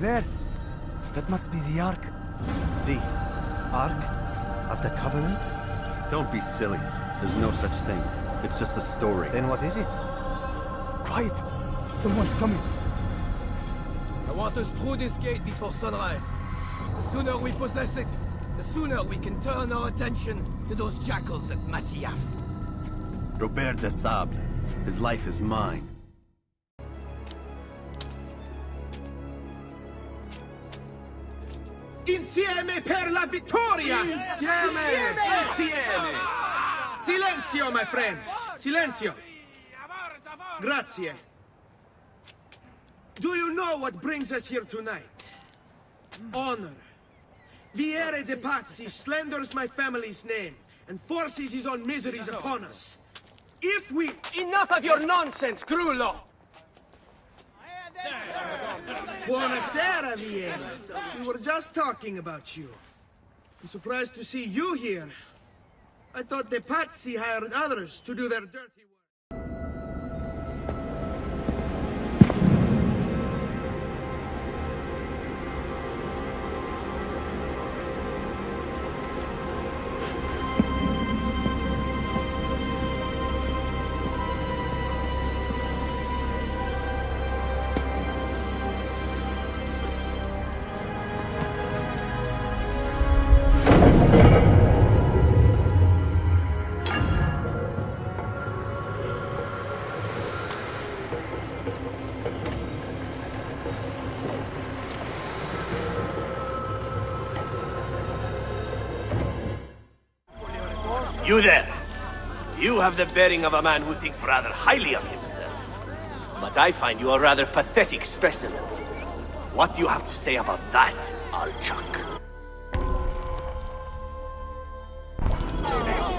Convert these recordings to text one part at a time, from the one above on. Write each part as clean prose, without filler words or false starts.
There! That must be the Ark. The Ark of the Covenant? Don't be silly. There's no such thing. It's just a story. Then what is it? Quiet! Someone's coming. I want us through this gate before sunrise. The sooner we possess it, the sooner we can turn our attention to those jackals at Masyaf. Robert de Sable. His life is mine. Insieme per la vittoria! Insieme! Insieme! Silenzio, my friends! Silenzio! Grazie. Do you know what brings us here tonight? Honor. Viere de Pazzi slanders my family's name and forces his own miseries upon us. If we... Enough of your nonsense, Grullo! Buonasera, Viere. We were just talking about you. I'm surprised to see you here. I thought the Pazzi hired others to do their dirty work. You there! You have the bearing of a man who thinks rather highly of himself. But I find you a rather pathetic specimen. What do you have to say about that, Alchuk?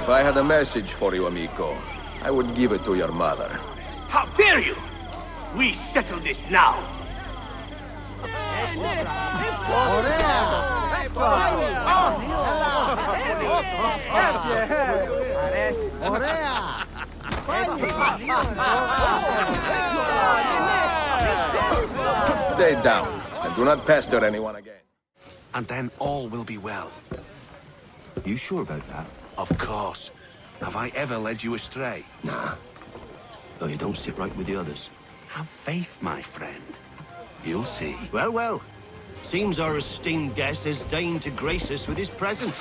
If I had a message for you, amico, I would give it to your mother. How dare you! We settle this now! Stay down, and do not pester anyone again. And then all will be well. You sure about that? Of course. Have I ever led you astray? Nah. Though you don't sit right with the others. Have faith, my friend. You'll see. Well, well. Seems our esteemed guest has deigned to grace us with his presence.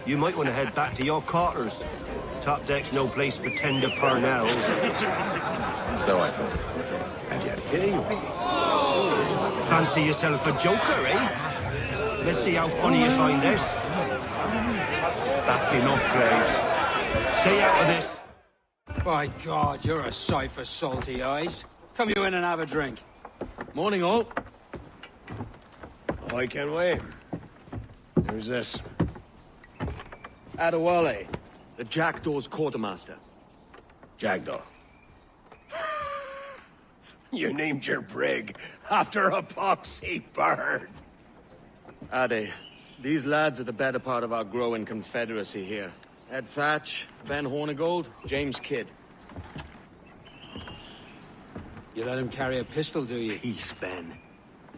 You might want to head back to your quarters. Top deck's no place for tender parnells. So I thought. And yet here you are. Fancy yourself a joker, eh? Let's see how funny you find this. That's enough, Graves. Stay out of this. By God, you're a sight for salty eyes. Come you in and have a drink. Morning, all. I can wait. Who's this? Adewale, the Jackdaw's quartermaster. Jackdaw. You named your brig after a poxy bird. Ade, these lads are the better part of our growing confederacy here. Ed Thatch, Ben Hornigold, James Kidd. You let him carry a pistol, do you? Peace, Ben.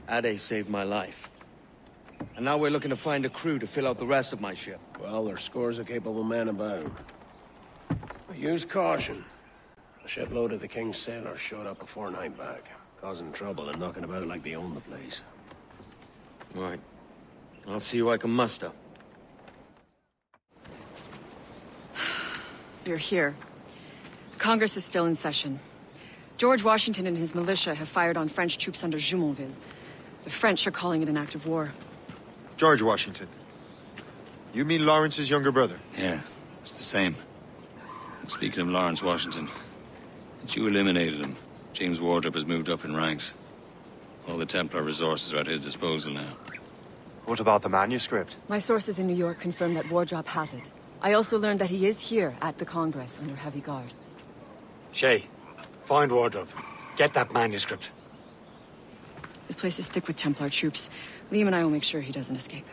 Ade saved my life. And now we're looking to find a crew to fill out the rest of my ship. Well, there's scores of capable men about. But use caution. A shipload of the King's sailors showed up a fortnight back, causing trouble and knocking about like they own the place. Right. I'll see who I can muster. You're here. Congress is still in session. George Washington and his militia have fired on French troops under Jumonville. The French are calling it an act of war. George Washington. You mean Lawrence's younger brother? Yeah, it's the same. Speaking of Lawrence Washington, since you eliminated him, James Wardrop has moved up in ranks. All the Templar resources are at his disposal now. What about the manuscript? My sources in New York confirm that Wardrop has it. I also learned that he is here at the Congress under heavy guard. Shay, find Wardrop. Get that manuscript. This place is thick with Templar troops. Liam and I will make sure he doesn't escape.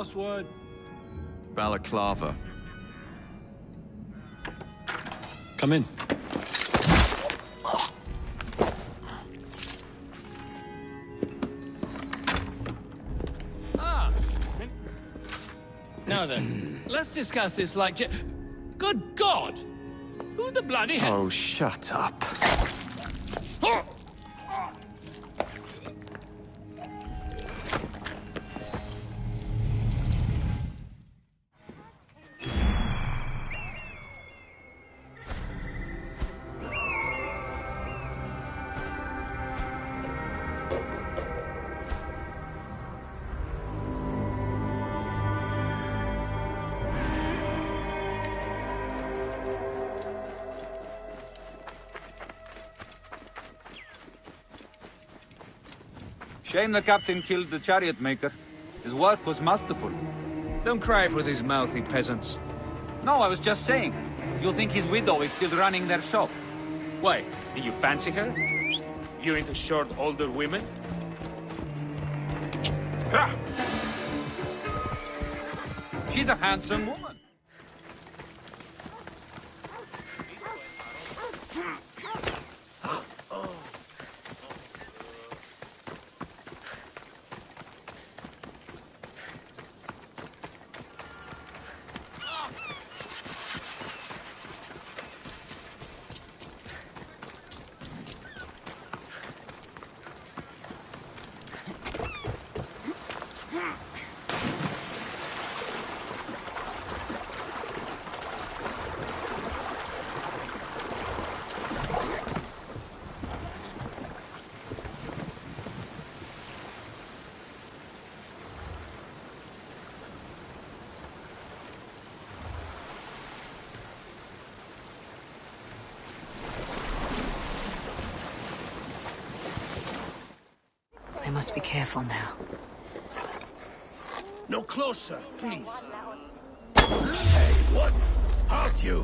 last word? Balaclava. Come in. Now then, let's discuss this like... Good God! Who the bloody hell... Oh, shut up. Shame the captain killed the chariot maker. His work was masterful. Don't cry for these mouthy peasants. No, I was just saying. You'll think his widow is still running their shop. Why? Do you fancy her? You into short, older women? She's a handsome woman. I must be careful now. No closer, please. Hey, what? Halt you!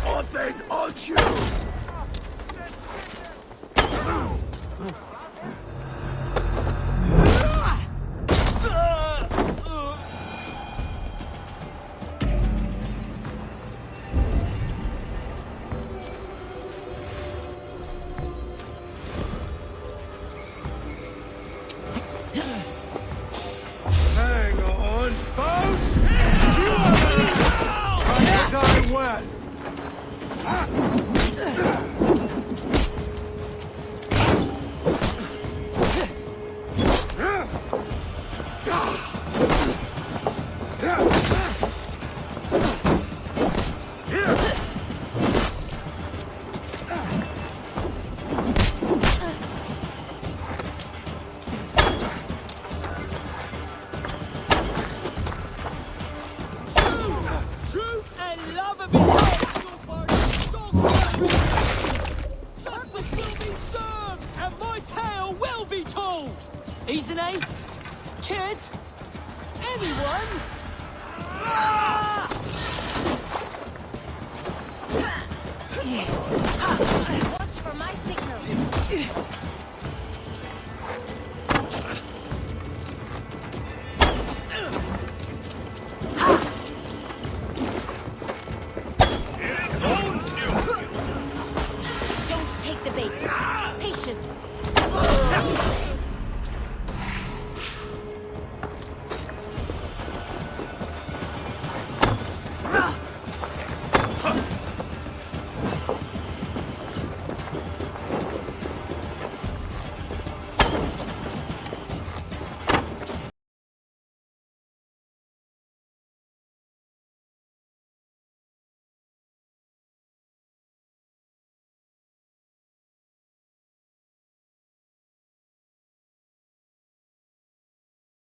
What then, halt you! Hang on, folks! Die well! Truth and love have been told, justice will be served, and my tale will be told. Isn't he? Kid? Anyone? Watch for my signal.